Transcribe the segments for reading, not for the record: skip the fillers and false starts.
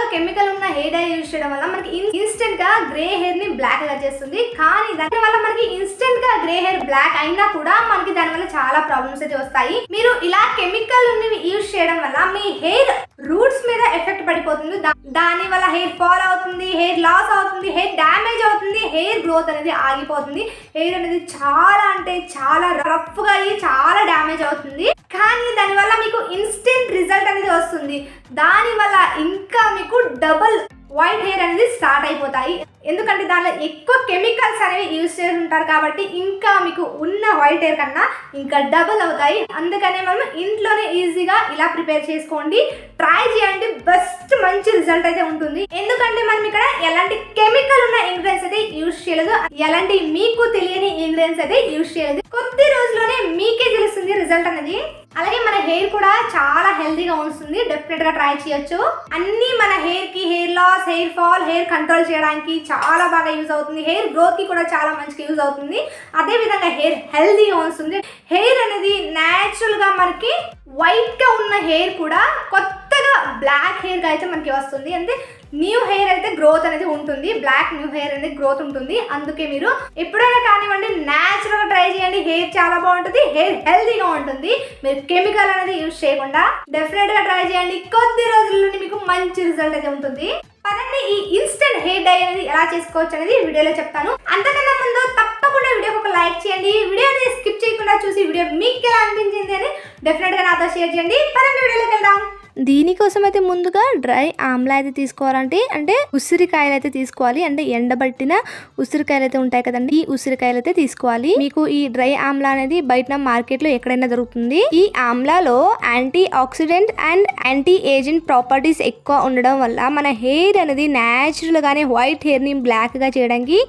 ఎక్కువగా కెమికల్ ఉన్న hair dye use చేయడం వల్ల మనకి ఇన్స్టెంట్ గా గ్రే హెయిర్ ని బ్లాక్ గా చేస్తుంది. కానీ దాని వల్ల మనకి ఇన్స్టెంట్ గా గ్రే హెయిర్ బ్లాక్ అయినా కూడా మనకి దాని వల్ల చాలా ప్రాబ్లమ్స్ అయితే వస్తాయి. మీరు ఇలా కెమికల్ ఉన్నవి యూజ్ చేయడం వల్ల మీ హెయిర్ రూట్స్ మీద ఎఫెక్ట్ పడిపోతుంది. దాని వల్ల హెయిర్ ఫాల్ అవుతుంది, హెయిర్ లాస్ అవుతుంది, హెయిర్ డ్యామేజ్ అవుతుంది, హెయిర్ గ్రోత్ అనేది ఆగిపోతుంది. హెయిర్ అనేది చాలా అంటే చాలా రఫ్ గా అయ్యి చాలా డ్యామేజ్ అవుతుంది. కానీ దానివల్ల మీకు ఇన్స్టెంట్ రిజల్ట్ అనేది వస్తుంది. దానివల్ల ఇంకా మీకు డబుల్ వైట్ హెయిర్ అనేది స్టార్ట్ అయిపోతాయి. ఎందుకంటే దానిలో ఎక్కువ కెమికల్స్ అనేవి యూజ్ చేసి ఉంటారు కాబట్టి ఇంకా మీకు ఉన్న వైట్ హెయిర్ కన్నా ఇంకా డబుల్ అవుతాయి. అందుకనే మనం ఇంట్లోనే ఈజీగా ఇలా ప్రిపేర్ చేసుకోండి, ట్రై చేయండి, బెస్ట్ మంచి రిజల్ట్ అయితే ఉంటుంది. ఎందుకంటే మనం ఇక్కడ ఎలాంటి కెమికల్ ఉన్న ఇంగ్రీడియంట్స్ అయితే యూజ్ చేయలేదు, ఎలాంటి మీకు తెలియని ఇంగ్రీడియంట్స్ అయితే యూజ్ చేయలేదు. కొద్ది రోజుల్లోనే మీకే తెలుస్తుంది రిజల్ట్ అనేది. అలాగే మన హెయిర్ కూడా చాలా హెల్తీగా ఉంటుంది. డెఫినెట్ గా ట్రై చేయొచ్చు. అన్ని మన హెయిర్ కి, hair loss, hair fall, hair control చేయడానికి చాలా బాగా యూజ్ అవుతుంది. హెయిర్ గ్రోత్ కి కూడా చాలా మంచిగా యూజ్ అవుతుంది. అదే విధంగా హెయిర్ హెల్తీగా ఉంటుంది. హెయిర్ అనేది న్యాచురల్ గా మనకి వైట్ గా ఉన్న హెయిర్ కూడా కొత్తగా బ్లాక్ హెయిర్ గా అయితే మనకి వస్తుంది. అంటే న్యూ హెయిర్ అయితే గ్రోత్ అనేది ఉంటుంది. బ్లాక్ న్యూ హెయిర్ అనేది గ్రోత్ ఉంటుంది. అందుకే మీరు ఎప్పుడైనా కానివ్వండి న్యాచురల్ గా ట్రై చేయండి. హెయిర్ చాలా బాగుంటుంది, హెయిర్ హెల్తీగా ఉంటుంది. మీరు కెమికల్ అనేది యూజ్ చేయకుండా డెఫినెట్ గా ట్రై చేయండి. కొద్ది రోజుల్లోనే మీకు మంచి రిజల్ట్ అయితే ఉంటుంది. పదండి ఈ ఇన్స్టెంట్ హెయిర్ డై అనేది ఎలా చేసుకోవచ్చు అనేది వీడియోలో చెప్తాను. అంతకన్నా ముందు తప్పకుండా వీడియోకి ఒక లైక్ చేయండి. వీడియోని స్కిప్ చేయకుండా చూసి వీడియో మీకు ఎలా అనిపించింది అని డెఫినెట్ గా నాతో షేర్ చేయండి. పదండి వీడియోలోకి వెళ్దాం. దీనికోసం అయితే ముందుగా డ్రై ఆమ్లా అయితే తీసుకోవాలంటే అంటే ఉసిరికాయలు అయితే తీసుకోవాలి. అంటే ఎండబట్టిన ఉసిరికాయలు అయితే ఉంటాయి కదండి, ఈ ఉసిరికాయలు అయితే తీసుకోవాలి. మీకు ఈ డ్రై ఆమ్లా అనేది బయట మార్కెట్ లో ఎక్కడైనా దొరుకుతుంది. ఈ ఆమ్లాలో antioxidant and anti agent properties ఎక్కువ ఉండడం వల్ల మన హెయిర్ అనేది న్యాచురల్ గానే వైట్ హెయిర్ ని బ్లాక్ గా చేయడానికి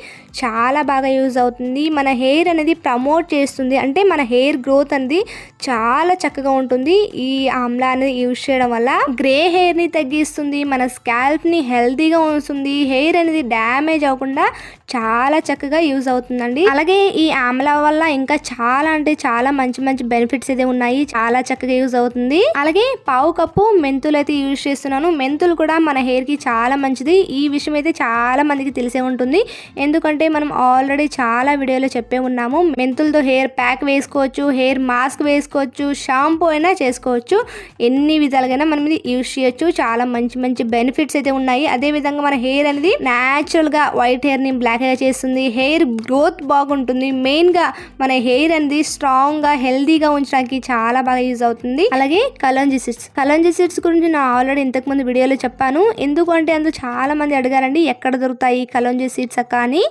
చాలా బాగా యూజ్ అవుతుంది. మన హెయిర్ అనేది ప్రమోట్ చేస్తుంది. అంటే మన హెయిర్ గ్రోత్ అనేది చాలా చక్కగా ఉంటుంది. ఈ ఆమ్లా అనేది యూజ్ చేయడం వల్ల గ్రే హెయిర్ ని తగ్గిస్తుంది, మన స్కాల్ప్ ని హెల్తీగా ఉంచుతుంది. హెయిర్ అనేది డ్యామేజ్ అవ్వకుండా చాలా చక్కగా యూజ్ అవుతుందండి. అలాగే ఈ ఆమ్లా వల్ల ఇంకా చాలా అంటే చాలా మంచి మంచి బెనిఫిట్స్ అయితే ఉన్నాయి. చాలా చక్కగా యూజ్ అవుతుంది. అలాగే పావు కప్పు మెంతులు అయితే యూజ్ చేస్తున్నాను. మెంతులు కూడా మన హెయిర్ కి చాలా మంచిది. ఈ విషయం అయితే చాలా మందికి తెలిసే ఉంటుంది. ఎందుకంటే మనం ఆల్రెడీ చాలా వీడియోలో చెప్పే ఉన్నాము. మెంతులతో హెయిర్ ప్యాక్ వేసుకోవచ్చు, హెయిర్ మాస్క్ వేసుకోవచ్చు, షాంపూ అయినా చేసుకోవచ్చు. ఎన్ని విధాలుగా మనం ఇది యూజ్ చేయొచ్చు. చాలా మంచి మంచి బెనిఫిట్స్ అయితే ఉన్నాయి. అదే విధంగా మన హెయిర్ అనేది న్యాచురల్ గా వైట్ హెయిర్ ని బ్లాక్ గా చేస్తుంది. హెయిర్ గ్రోత్ బాగుంటుంది. మెయిన్ గా మన హెయిర్ అనేది స్ట్రాంగ్ గా హెల్తీగా ఉంచడానికి చాలా బాగా యూజ్ అవుతుంది. అలాగే కలంజీ సీడ్స్ గురించి నేను ఆల్రెడీ ఇంతకు ముందు వీడియోలో చెప్పాను. ఎందుకంటే అందులో చాలా మంది అడిగారండి ఎక్కడ దొరుకుతాయి కలంజీ సీడ్స్ అక్క అని.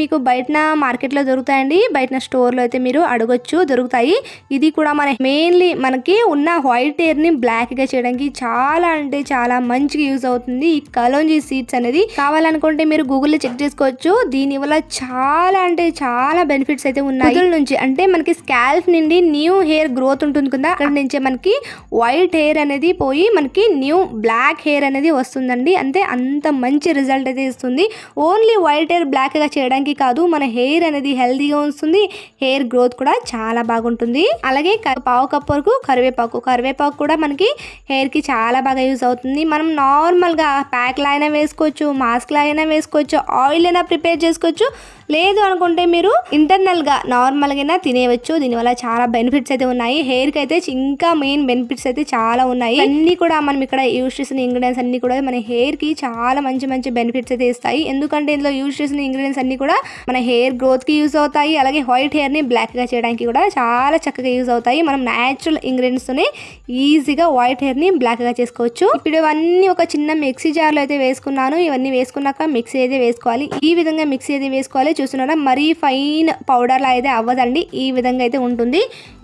మీకు బయట మార్కెట్ లో దొరుకుతాయండి, బయట స్టోర్ లో అయితే మీరు అడగొచ్చు, దొరుకుతాయి. ఇది కూడా మెయిన్లీ మనకి ఉన్న వైట్ హెయిర్ ని బ్లాక్ గా చేయడానికి చాలా అంటే చాలా మంచిగా యూజ్ అవుతుంది. ఈ కలోంజీ సీడ్స్ అనేది కావాలనుకుంటే మీరు గూగుల్లో చెక్ చేసుకోవచ్చు. దీని వల్ల చాలా అంటే చాలా బెనిఫిట్స్ అయితే ఉన్నాయి. కుదుల నుంచి అంటే మనకి స్కాల్ప్ నుండి న్యూ హెయిర్ గ్రోత్ ఉంటుంది కదా, అక్కడ నుంచే మనకి వైట్ హెయిర్ అనేది పోయి మనకి న్యూ బ్లాక్ హెయిర్ అనేది వస్తుందండి. అంటే అంత మంచి రిజల్ట్ అయితే ఇస్తుంది. ఓన్లీ వైట్ హెయిర్ బ్లాక్ గా చేయడానికి కాదు, మన హెయిర్ అనేది హెల్తీగా వస్తుంది. హెయిర్ గ్రోత్ కూడా చాలా బాగుంటుంది. అలాగే పావు కప్పు వరకు కరివేపాకు కూడా మనకి హెయిర్ కి చాలా బాగా యూజ్ అవుతుంది. మనం నార్మల్ గా ప్యాక్ లా అయినా వేసుకోవచ్చు, మాస్క్ లా అయినా వేసుకోవచ్చు, ఆయిల్ అయినా ప్రిపేర్ చేసుకోవచ్చు. లేదు అనుకుంటే మీరు ఇంటర్నల్ గా నార్మల్ గా తినేయవచ్చు. దీనివల్ల చాలా బెనిఫిట్స్ అయితే ఉన్నాయి. హెయిర్ కి అయితే ఇంకా మెయిన్ బెనిఫిట్స్ అయితే చాలా ఉన్నాయి. అన్ని కూడా మనం ఇక్కడ యూజ్ చేసిన ఇంగ్రీడియంట్స్ అన్ని కూడా మన హెయిర్ కి చాలా మంచి మంచి బెనిఫిట్స్ అయితే ఇస్తాయి. ఎందుకంటే ఇందులో యూజ్ చేసిన ఇంగ్రీడియంట్స్ అన్ని కూడా మన హెయిర్ గ్రోత్ కి యూజ్ అవుతాయి. అలాగే వైట్ హెయిర్ ని బ్లాక్ గా చేయడానికి కూడా చాలా చక్కగా యూజ్ అవుతాయి. మనం న్యాచురల్ ఇంగ్రీడియంట్స్ తోనే ఈజీగా వైట్ హెయిర్ ని బ్లాక్ గా చేసుకోవచ్చు. ఇప్పుడు ఇవన్నీ ఒక చిన్న మిక్సీ జార్ లో అయితే వేసుకున్నాను. ఇవన్నీ వేసుకున్నాక మిక్సీ అయితే వేసుకోవాలి. ఈ విధంగా మిక్సీ అయితే వేసుకోవాలి. చూస్తున్నారా, మరీ ఫైన్ పౌడర్ లా అయితే అవ్వదండి. ఈ విధంగా అయితే ఉంటుంది.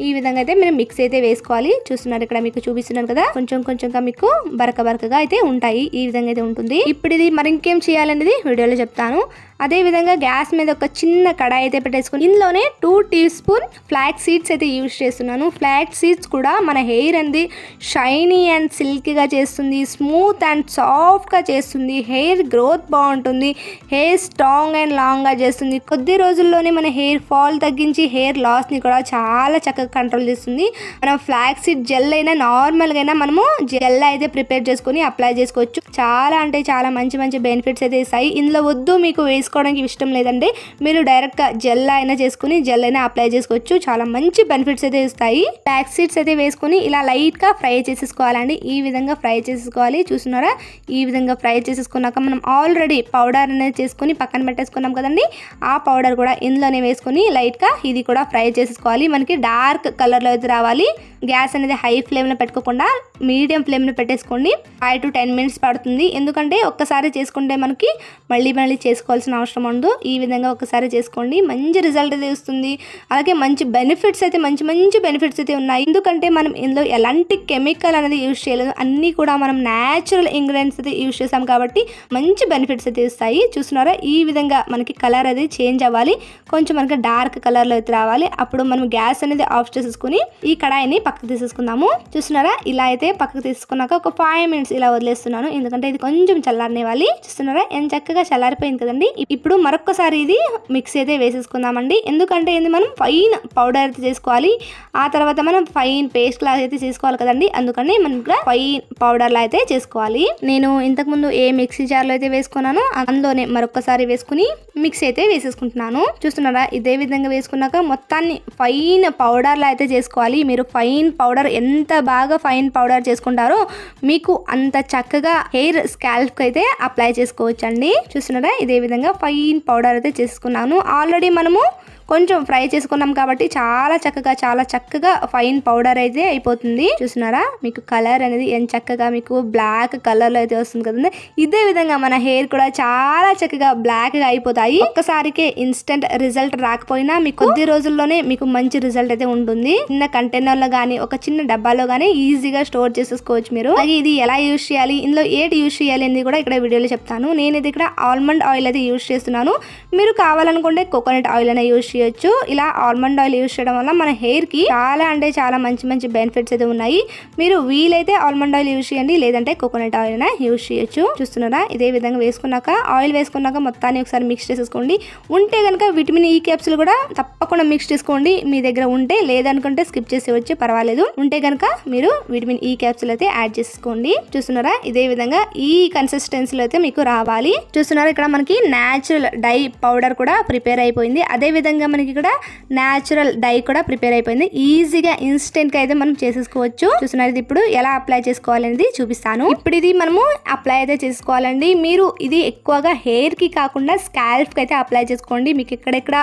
ఈ విధంగా అయితే మీరు మిక్స్ అయితే వేసుకోవాలి. చూస్తున్నారు, ఇక్కడ మీకు చూపిస్తున్నాను కదా, కొంచెంగా మీకు బరకగా అయితే ఉంటాయి. ఈ విధంగా అయితే ఉంటుంది. ఇప్పుడు ఇది మరి ఇంకేం చేయాలనేది వీడియోలో చెప్తాను. అదే విధంగా గ్యాస్ మీద ఒక చిన్న కడాయి అయితే పెట్టేసుకుని ఇందులోనే 2 టీ స్పూన్ ఫ్లాక్స్ సీడ్స్ అయితే యూజ్ చేస్తున్నాను. ఫ్లాక్స్ సీడ్స్ కూడా మన హెయిర్ అనేది షైనీ అండ్ సిల్కీగా చేస్తుంది, స్మూత్ అండ్ సాఫ్ట్గా చేస్తుంది, హెయిర్ గ్రోత్ బాగుంటుంది, హెయిర్ స్ట్రాంగ్ అండ్ లాంగ్గా చేస్తుంది. కొద్ది రోజుల్లోనే మన హెయిర్ ఫాల్ తగ్గించి హెయిర్ లాస్ని కూడా చాలా చక్కగా కంట్రోల్ చేస్తుంది. మనం ఫ్లాక్స్ సీడ్ జెల్ అయినా నార్మల్గా అయినా మనము జెల్ అయితే ప్రిపేర్ చేసుకొని అప్లై చేసుకోవచ్చు. చాలా అంటే చాలా మంచి మంచి బెనిఫిట్స్ అయితే ఇస్తాయి. ఇందులో వద్దు మీకు వేసుకోవడానికి ఇష్టం లేదంటే మీరు డైరెక్ట్గా జెల్ అయినా చేసుకుని జెల్ అయినా అప్లై చేసుకోవచ్చు. చాలా మంచి బెనిఫిట్స్ అయితే ఇస్తాయి. ఫ్లాక్స్ సీడ్స్ అయితే వేసుకుని ఇలా లైట్గా ఫ్రై చేసేసుకోవాలండి. ఈ విధంగా ఫ్రై చేసేసుకోవాలి. చూస్తున్నారా, ఈ విధంగా ఫ్రై చేసేసుకున్నాక మనం ఆల్రెడీ పౌడర్ అనేది చేసుకుని పక్కన పెట్టేసుకున్నాం కదండి, ఆ పౌడర్ కూడా ఇందులోనే వేసుకొని లైట్గా ఇది కూడా ఫ్రై చేసేసుకోవాలి. మనకి డార్క్ కలర్లో అయితే రావాలి. గ్యాస్ అనేది హై ఫ్లేమ్లో పెట్టుకోకుండా మీడియం ఫ్లేమ్లో పెట్టేసుకోండి. 5 to 10 minutes పడుతుంది. ఎందుకంటే ఒక్కసారి చేసుకుంటే మనకి మళ్ళీ చేసుకోవాల్సిన అవసరం ఉండదు. ఈ విధంగా ఒకసారి చేసుకోండి, మంచి రిజల్ట్ అయితే వస్తుంది. అలాగే మంచి బెనిఫిట్స్ అయితే మంచి బెనిఫిట్స్ అయితే ఉన్నాయి. ఎందుకంటే మనం ఇందులో ఎలాంటి కెమికల్ అనేది యూజ్ చేయలేదు, అన్నీ కూడా మనం న్యాచురల్ ఇంగ్రీడియంట్స్ అయితే యూజ్ చేసాం కాబట్టి మంచి బెనిఫిట్స్ అయితే ఇస్తాయి. చూస్తున్నారా, ఈ విధంగా మనకి కలర్ అది చేంజ్ అవ్వాలి, కొంచెం మనకి డార్క్ కలర్లో అయితే రావాలి. అప్పుడు మనం గ్యాస్ అనేది ఆఫ్ చేసేసుకుని ఈ కడాయిని పక్కకు తీసేసుకుందాము. చూస్తున్నారా, ఇలా అయితే పక్కకు తీసుకున్నాక ఒక 5 minutes ఇలా వదిలేస్తున్నాను, ఎందుకంటే ఇది కొంచెం చల్లారనివ్వాలి. చూస్తున్నారా, ఎంత చక్కగా చల్లారిపోయింది కదండి. ఇప్పుడు మరొకసారి ఇది మిక్స్ అయితే వేసేసుకుందామండి. ఎందుకంటే ఇది మనం ఫైన్ పౌడర్ అయితే చేసుకోవాలి, ఆ తర్వాత మనం ఫైన్ పేస్ట్ లాగా అయితే చేసుకోవాలి కదండి. అందుకని మనం ఇక్కడ ఫైన్ పౌడర్ లా అయితే చేసుకోవాలి. నేను ఇంతకుముందు ఏ మిక్సీ జార్లో అయితే వేసుకున్నానో అందులోనే మరొకసారి వేసుకుని మిక్స్ అయితే వేసేసుకుంటున్నాను. చూస్తున్నారా, ఇదే విధంగా వేసుకున్నాక మొత్తాన్ని ఫైన్ పౌడర్ లా అయితే చేసుకోవాలి. మీరు ఫైన్ పౌడర్ ఎంత బాగా ఫైన్ పౌడర్ చేసుకుంటారో మీకు అంత చక్కగా హెయిర్ స్కాల్ప్ అయితే అప్లై చేసుకోవచ్చు అండి. చూస్తున్నారా, ఇదే విధంగా ఫైన్ పౌడర్ అయితే చేసుకున్నాను. ఆల్రెడీ మనము కొంచెం ఫ్రై చేసుకున్నాం కాబట్టి చాలా చక్కగా ఫైన్ పౌడర్ అయితే అయిపోతుంది. చూస్తున్నారా, మీకు కలర్ అనేది ఎంత చక్కగా మీకు బ్లాక్ కలర్లో అయితే వస్తుంది కదండి. ఇదే విధంగా మన హెయిర్ కూడా చాలా చక్కగా బ్లాక్గా అయిపోతాయి. ఒక్కసారికే ఇన్స్టెంట్ రిజల్ట్ రాకపోయినా మీకు కొద్ది రోజుల్లోనే మీకు మంచి రిజల్ట్ అయితే ఉంటుంది. చిన్న కంటైనర్లో కానీ ఒక చిన్న డబ్బాలో కానీ ఈజీగా స్టోర్ చేసేసుకోవచ్చు మీరు. అలాగే ఇది ఎలా యూజ్ చేయాలి, ఇందులో ఏటి యూజ్ చేయాలి అనేది కూడా ఇక్కడ వీడియోలో చెప్తాను. నేను ఇది ఇక్కడ ఆల్మండ్ ఆయిల్ అయితే యూజ్ చేస్తున్నాను. మీరు కావాలనుకుంటే కోకోనట్ ఆయిల్ అయినా యూజ్ చేయొచ్చు. ఇలా ఆల్మండ్ ఆయిల్ యూజ్ చేయడం వల్ల మన హెయిర్ కి చాలా అంటే చాలా మంచి బెనిఫిట్స్ అయితే ఉన్నాయి. మీరు వీలైతే ఆల్మండ్ ఆయిల్ యూజ్ చేయండి, లేదంటే కోకోనట్ ఆయిల్ అయినా యూజ్ చేయొచ్చు. చూస్తున్నారా, ఇదే విధంగా వేసుకున్నాక ఆయిల్ వేసుకున్నాక మొత్తాన్ని ఒకసారి మిక్స్ చేసేసుకోండి. ఉంటే కనుక విటమిన్ ఈ క్యాప్సూల్ కూడా తప్పకుండా మిక్స్ చేసుకోండి మీ దగ్గర ఉంటే, లేదనుకుంటే స్కిప్ చేసేవచ్చు, పర్వాలేదు. ఉంటే కనుక మీరు విటమిన్ ఈ క్యాప్సూల్ అయితే యాడ్ చేసుకోండి. చూస్తున్నారా, ఇదే విధంగా ఈ కన్సిస్టెన్సీలో అయితే మీకు రావాలి. చూస్తున్నారా, ఇక్కడ మనకి న్యాచురల్ డై పౌడర్ కూడా ప్రిపేర్ అయిపోయింది. అదే విధంగా మనకి ఇక్కడ న్యాచురల్ డై కూడా ప్రిపేర్ అయిపోయింది. ఈజీగా ఇన్స్టెంట్ గా అయితే మనం చేసేసుకోవచ్చు. చూస్తున్నారు, ఇది ఇప్పుడు ఎలా అప్లై చేసుకోవాలనేది చూపిస్తాను. ఇప్పుడు ఇది మనము అప్లై అయితే చేసుకోవాలండి. మీరు ఇది ఎక్కువగా హెయిర్ కి కాకుండా స్కాల్ప్ కి అయితే అప్లై చేసుకోండి. మీకు ఎక్కడెక్కడ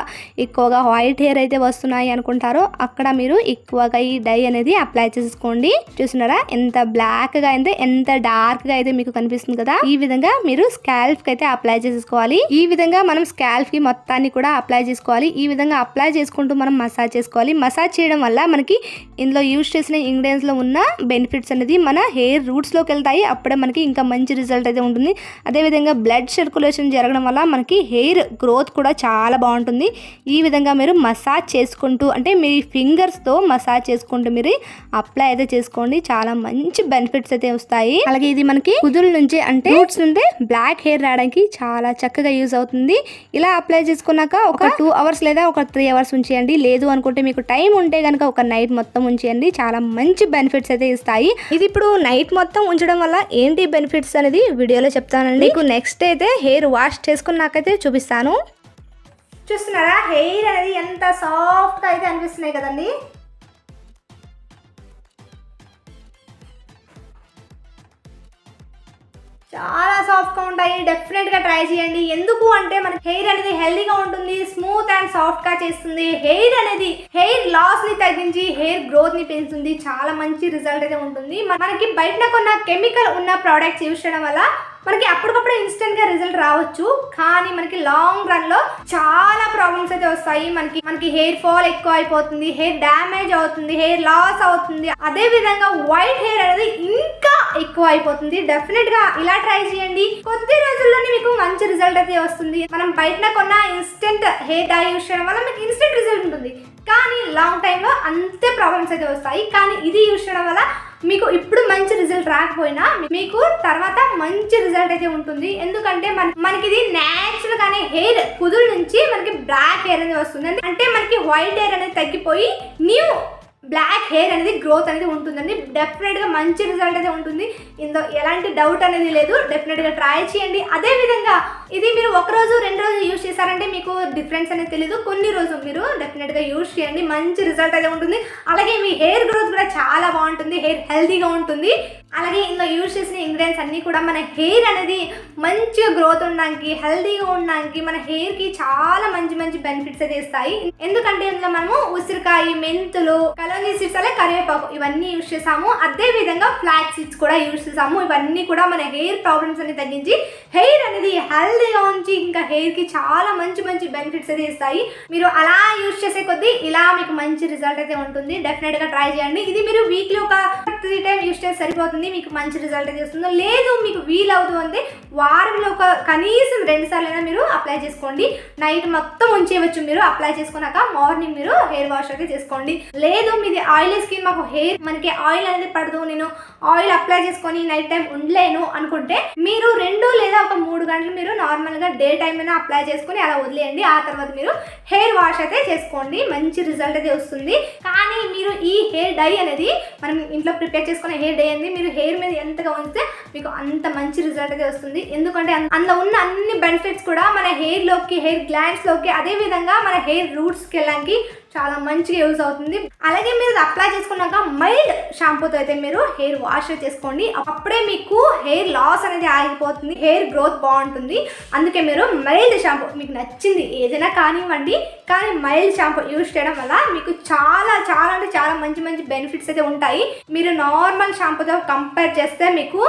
ఎక్కువగా వైట్ హెయిర్ అయితే వస్తున్నాయి అనుకుంటారో అక్కడ మీరు ఎక్కువగా ఈ డై అనేది అప్లై చేసుకోండి. చూస్తున్నారా, ఎంత బ్లాక్ గా అయితే ఎంత డార్క్ గా అయితే మీకు కనిపిస్తుంది కదా. ఈ విధంగా మీరు స్కాల్ప్ కి అయితే అప్లై చేసుకోవాలి. ఈ విధంగా మనం స్కాల్ప్ కి మొత్తాన్ని కూడా అప్లై చేసుకోవాలి. ఈ విధంగా అప్లై చేసుకుంటూ మనం మసాజ్ చేసుకోవాలి. మసాజ్ చేయడం వల్ల మనకి ఇందులో యూజ్ చేసిన ఇంగ్రీడియంట్స్ లో ఉన్న బెనిఫిట్స్ అనేది మన హెయిర్ రూట్స్ లోకి వెళ్తాయి. అప్పుడే మనకి ఇంకా మంచి రిజల్ట్ అయితే ఉంటుంది. అదేవిధంగా బ్లడ్ సర్క్యులేషన్ జరగడం వల్ల మనకి హెయిర్ గ్రోత్ కూడా చాలా బాగుంటుంది. ఈ విధంగా మీరు మసాజ్ చేసుకుంటూ అంటే మీ ఫింగర్స్ తో మసాజ్ చేసుకుంటూ మీరు అప్లై అయితే చేసుకోండి. చాలా మంచి బెనిఫిట్స్ అయితే వస్తాయి. అలాగే ఇది మనకి కుదుల నుంచి అంటే రూట్స్ నుండి బ్లాక్ హెయిర్ రావడానికి చాలా చక్కగా యూజ్ అవుతుంది. ఇలా అప్లై చేసుకున్నాక ఒక 2 hours లేదా ఒక 3 hours ఉంచేయండి. లేదు అనుకుంటే మీకు టైం ఉంటే కనుక ఒక నైట్ మొత్తం ఉంచేయండి. చాలా మంచి బెనిఫిట్స్ అయితే ఇస్తాయి. ఇది ఇప్పుడు నైట్ మొత్తం ఉంచడం వల్ల ఏంటి బెనిఫిట్స్ అనేది వీడియోలో చెప్తానండి. మీకు నెక్స్ట్ అయితే హెయిర్ వాష్ చేసుకున్నాకైతే చూపిస్తాను. చూస్తున్నారా, హెయిర్ అనేది ఎంత సాఫ్ట్గా అయితే అనిపిస్తున్నాయి కదండి. చాలా సాఫ్ట్గా ఉంటాయి. డెఫినెట్గా ట్రై చేయండి. ఎందుకు అంటే మనకి హెయిర్ అనేది హెల్దీగా ఉంటుంది, స్మూత్ అండ్ సాఫ్ట్గా చేస్తుంది. హెయిర్ అనేది హెయిర్ లాస్ని తగ్గించి హెయిర్ గ్రోత్ని పెంచుతుంది. చాలా మంచి రిజల్ట్ అయితే ఉంటుంది. మనకి బయట కొన్న కెమికల్ ఉన్న ప్రోడక్ట్స్ యూజ్ చేయడం వల్ల మనకి అప్పటికప్పుడు ఇన్స్టెంట్ గా రిజల్ట్ రావచ్చు, కానీ మనకి లాంగ్ రన్ లో చాలా ప్రాబ్లమ్స్ అయితే వస్తాయి. మనకి హెయిర్ ఫాల్ ఎక్కువ అయిపోతుంది, హెయిర్ డ్యామేజ్ అవుతుంది, హెయిర్ లాస్ అవుతుంది, అదే విధంగా వైట్ హెయిర్ అనేది ఇంకా ఎక్కువ అయిపోతుంది. డెఫినెట్ గా ఇలా ట్రై చేయండి, కొద్ది రోజుల్లోనే మీకు మంచి రిజల్ట్ అయితే వస్తుంది. మనం బయట కొన్న ఇన్స్టెంట్ హెయిర్ డై యూస్ చేయడం వల్ల మీకు ఇన్స్టెంట్ రిజల్ట్ ఉంటుంది, కానీ లాంగ్ టైంలో అంతే ప్రాబ్లమ్స్ అయితే వస్తాయి. కానీ ఇది యూస్ చేయడం వల్ల మీకు ఇప్పుడు మంచి రిజల్ట్ రాకపోయినా మీకు తర్వాత మంచి రిజల్ట్ అయితే ఉంటుంది. ఎందుకంటే మనకి ఇది న్యాచురల్ గానే హెయిర్ కుదురు నుంచి మనకి బ్లాక్ హెయిర్ అనేది వస్తుంది. అంటే మనకి వైట్ హెయిర్ అనేది తగ్గిపోయి న్యూ బ్లాక్ హెయిర్ అనేది గ్రోత్ అనేది ఉంటుందండి. డెఫినెట్గా మంచి రిజల్ట్ అయితే ఉంటుంది, ఇందులో ఎలాంటి డౌట్ అనేది లేదు. డెఫినెట్గా ట్రై చేయండి. అదే విధంగా ఇది మీరు ఒక రోజు 2 రోజులు యూజ్ చేశారంటే మీకు డిఫరెన్స్ అనేది తెలియదు. కొన్ని రోజులు మీరు డెఫినెట్గా యూజ్ చేయండి, మంచి రిజల్ట్ అయితే ఉంటుంది. అలాగే మీ హెయిర్ గ్రోత్ కూడా చాలా బాగుంటుంది, హెయిర్ హెల్తీగా ఉంటుంది. అలాగే ఇందులో యూజ్ చేసిన ఇంగ్రీడియంట్స్ అన్నీ కూడా మన హెయిర్ అనేది మంచిగా గ్రోత్ ఉండడానికి, హెల్తీగా ఉండడానికి, మన హెయిర్కి చాలా మంచి మంచి బెనిఫిట్స్ అయితే ఇస్తాయి. ఎందుకంటే ఇందులో మనము ఉసిరికాయ, మెంతులు, కలోంజీ సీడ్స్, అలాగే కరివేపాకు ఇవన్నీ యూజ్ చేసాము. అదే విధంగా ఫ్లాక్ సీడ్స్ కూడా యూజ్ చేసాము. ఇవన్నీ కూడా మన హెయిర్ ప్రాబ్లమ్స్ అన్ని తగ్గించి హెయిర్ అనేది హెల్తీగా ఉంచి ఇంకా హెయిర్కి చాలా మంచి మంచి బెనిఫిట్స్ అయితే ఇస్తాయి. మీరు అలా యూజ్ చేసే కొద్దీ ఇలా మీకు మంచి రిజల్ట్ అయితే ఉంటుంది. డెఫినెట్గా ట్రై చేయండి. ఇది మీరు వీక్లీ ఒక 3 టైమ్స్ యూజ్ చేస్తే సరిపోతుంది, మీకు మంచి రిజల్ట్ అయితే వస్తుంది. లేదు మీకు వీల్ అవుతుంది అంటే వారంలో ఒక కనీసం 2 సార్లు అయినా మీరు అప్లై చేసుకోండి. నైట్ మొత్తం ఉంచేయవచ్చు. మీరు అప్లై చేసుకున్నాక మార్నింగ్ మీరు హెయిర్ వాష్ అయితే చేసుకోండి. లేదు మీది ఆయిలీ స్కిన్, మనకి ఆయిల్ అనేది పడదు, నేను ఆయిల్ అప్లై చేసుకొని నైట్ టైం ఉండలేను అనుకుంటే మీరు 2 లేదా ఒక 3 గంటలు మీరు నార్మల్గా డే టైం అయినా అప్లై చేసుకుని అలా వదిలేయండి. ఆ తర్వాత మీరు హెయిర్ వాష్ అయితే చేసుకోండి, మంచి రిజల్ట్ అయితే వస్తుంది. కానీ మీరు ఈ హెయిర్ డై అనేది మనం ఇంట్లో ప్రిపేర్ చేసుకునే హెయిర్ డై అనేది మీరు హెయిర్ మీద ఎంతగా ఉంచితే మీకు అంత మంచి రిజల్ట్ అయితే వస్తుంది. ఎందుకంటే అందులో ఉన్న అన్ని బెనిఫిట్స్ కూడా మన హెయిర్లోకి, హెయిర్ గ్లాండ్స్లోకి, అదే విధంగా మన హెయిర్ రూట్స్కి వెళ్ళడానికి చాలా మంచిగా యూజ్ అవుతుంది. అలాగే మీరు అప్లై చేసుకున్నాక మైల్డ్ షాంపూతో అయితే మీరు హెయిర్ వాష్ చేసుకోండి. అప్పుడే మీకు హెయిర్ లాస్ అనేది ఆగిపోతుంది, హెయిర్ గ్రోత్ బాగుంటుంది. అందుకే మీరు మైల్డ్ షాంపూ మీకు నచ్చింది ఏదైనా కానివ్వండి, కానీ మైల్డ్ షాంపూ యూజ్ చేయడం వల్ల మీకు చాలా చాలా అంటే చాలా మంచి మంచి బెనిఫిట్స్ అయితే ఉంటాయి. మీరు నార్మల్ షాంపూతో కంపేర్ చేస్తే మీకు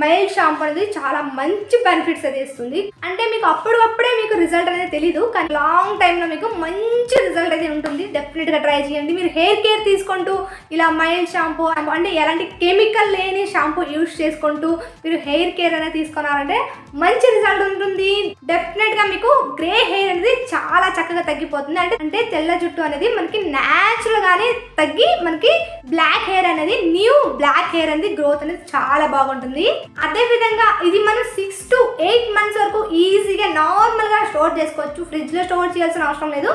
మైల్డ్ షాంపూ అనేది చాలా మంచి బెనిఫిట్స్ అయితే ఇస్తుంది. అంటే మీకు అప్పుడే మీకు రిజల్ట్ అనేది తెలీదు, కానీ లాంగ్ టైంలో మీకు మంచి రిజల్ట్ అయితే ఉంటుంది. డెఫినెట్గా ట్రై చేయండి. మీరు హెయిర్ కేర్ తీసుకుంటూ ఇలా మైల్డ్ షాంపూ అంటే ఎలాంటి కెమికల్ లేని షాంపూ యూజ్ చేసుకుంటూ మీరు హెయిర్ కేర్ అనేది తీసుకున్నారంటే మంచి రిజల్ట్ ఉంటుంది. డెఫినెట్గా మీకు గ్రే హెయిర్ అనేది చాలా చక్కగా తగ్గిపోతుంది. అంటే తెల్ల జుట్టు అనేది మనకి న్యాచురల్గానే తగ్గి మనకి బ్లాక్ హెయిర్ అనేది, న్యూ బ్లాక్ హెయిర్ అనేది గ్రోత్ అనేది చాలా బాగుంటుంది. అదే విధంగా ఇది మనం 6 to 8 months వరకు ఈజీగా నార్మల్గా స్టోర్ చేసుకోవచ్చు. ఫ్రిడ్జ్లో స్టోర్ చేయాల్సిన అవసరం లేదు.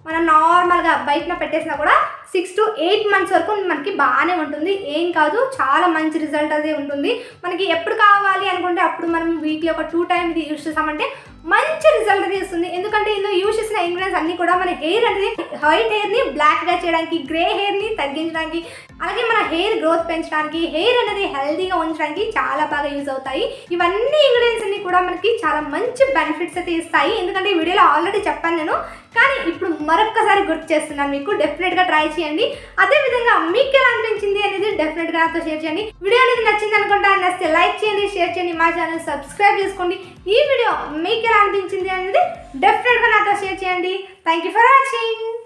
మనం నార్మల్గా బయటన పెట్టేసినా కూడా 6 to 8 months వరకు మనకి బాగానే ఉంటుంది, ఏం కాదు. చాలా మంచి రిజల్ట్ అది ఉంటుంది. మనకి ఎప్పుడు కావాలి అనుకుంటే అప్పుడు మనం వీక్లీ ఒక 2 times ఇది యూజ్ చేసామంటే మంచి రిజల్ట్ అది ఇస్తుంది. ఎందుకంటే ఇందులో యూజ్ చేసిన ఇంగ్రీడియంట్స్ అన్ని కూడా మన హెయిర్ అనేది వైట్ హెయిర్ని బ్లాక్గా చేయడానికి, గ్రే హెయిర్ని తగ్గించడానికి, అలాగే మన హెయిర్ గ్రోత్ పెంచడానికి, హెయిర్ అనేది హెల్తీగా ఉంచడానికి చాలా బాగా యూజ్ అవుతాయి. ఇవన్నీ ఇంగ్రీడియంట్స్ అన్ని కూడా మనకి చాలా మంచి బెనిఫిట్స్ అయితే ఇస్తాయి. ఎందుకంటే ఈ వీడియోలో ఆల్రెడీ చెప్పాను నేను, కానీ ఇప్పుడు మరొక్కసారి గుర్తు చేస్తున్నాను మీకు. డెఫినెట్గా ట్రై చేయండి. అదేవిధంగా మీకు ఎలా అనిపించింది అనేది డెఫినెట్గా నాతో షేర్ చేయండి. వీడియో అనేది నచ్చింది అనుకుంటా, నచ్చితే లైక్ చేయండి, షేర్ చేయండి, మా ఛానల్ సబ్స్క్రైబ్ చేసుకోండి. ఈ వీడియో మీకు ఎలా అనిపించింది అనేది డెఫినెట్గా నాతో షేర్ చేయండి. Thank you for watching.